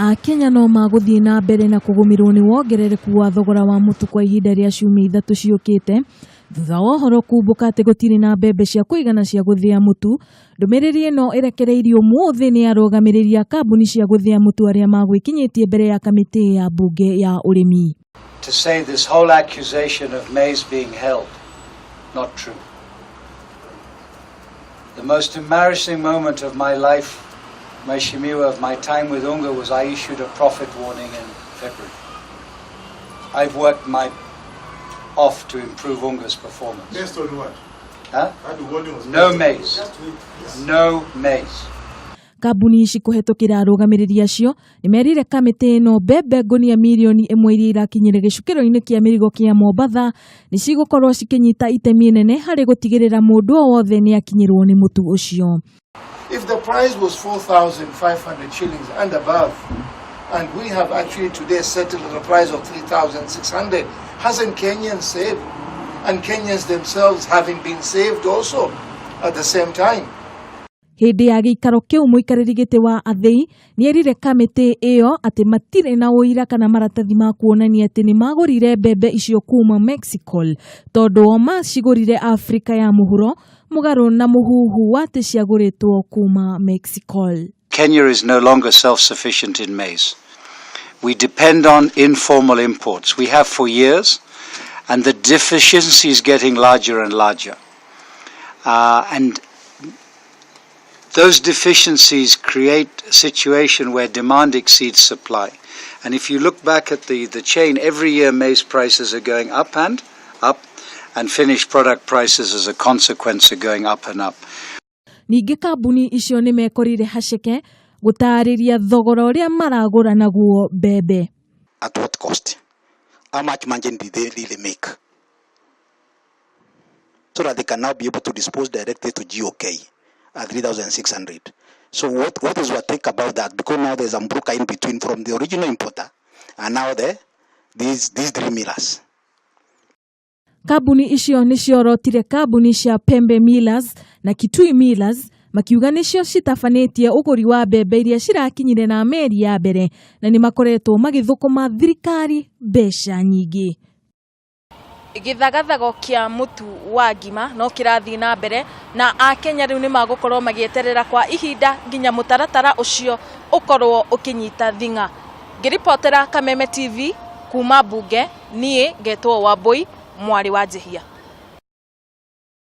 Akenya no maguthii na mbere na kugumirwo ni wongerereku wa thogora wa mutu kwa ihinda ria ciumia ithatu ciukite thutha wa uhoro kumbuka ati gutiri na mbembe cia kuigana cia guthia mutu. Ndumiriri ino irekereirio muthi ni arugamiriri a kambuni cia guthia mutu aria magwikinyitie mbere ya kamiti ya mbunge ya urimi. To say this whole accusation of maize being held, not true. The most embarrassing moment of my life, my ciumia, of my time with UNGA, was I issued a profit warning in February. I've worked my off to improve UNGA's performance. Based on what? Huh? No maize. No maize. Kambuni ici kuhetukira arugamiriri acio ni merire kamiti ino mbembe ngunia milioni 1 iria irakinyire gicukiro-ini kia mirigo kia Mombatha ni cigukorwo cikinyita itemi nene hari gutigirira mundu o wothe ni akinyirwo ni mutu ucio. If the price was 4,500 shillings and above, and we have actually today settled at a price of 3,600, hasn't Kenyans saved? And Kenyans themselves having been saved also at the same time. Hindi ya giikaro kiu muikariri giti wa athei ni erire kamiti iyo ati matire na uira kana maratathi ma kuonania ati ni magurire mbembe icio kuma Mexico tondu o macigurire Afrika ya muhuro mugaru na muhuhu wati ciaguritwo kuma Mexico. Kenya is no longer self-sufficient in maize. We depend on informal imports. We have for years, and the deficiency is getting larger and larger. And those deficiencies create a situation where demand exceeds supply. And if you look back at the chain, every year maize prices are going up, and finished product prices as a consequence are going up and up. Ningi kambuni icio ni mekorire haceke gutariria thogora uria maragura naguo mbembe. At what cost? How much margin did they really make? So that they can now be able to dispose directly to GOK at 3,600. So what is your take about that? Because now there's a mbruka in between from the original importer and now these three millers. Kambuni icio ni ciorotire kambuni cia Pembe Millers na Kitui Millers makiuga nicio citafanĩtie uguri wa mbembe iria cirakinyire na meri ya mbere na ni makoretwo magithukuma thirikari mbeca nyingi. Githagathago kia mutu wa ngima no kirathi na mbere na Akenya riu ni magukorwo magweterera kwa ihinda nginya mutaratara ucio ukorwo ukinyita thinga. Ngiripotera Kameme TV kuma mbunge nie ngetwo Wambui Njihia.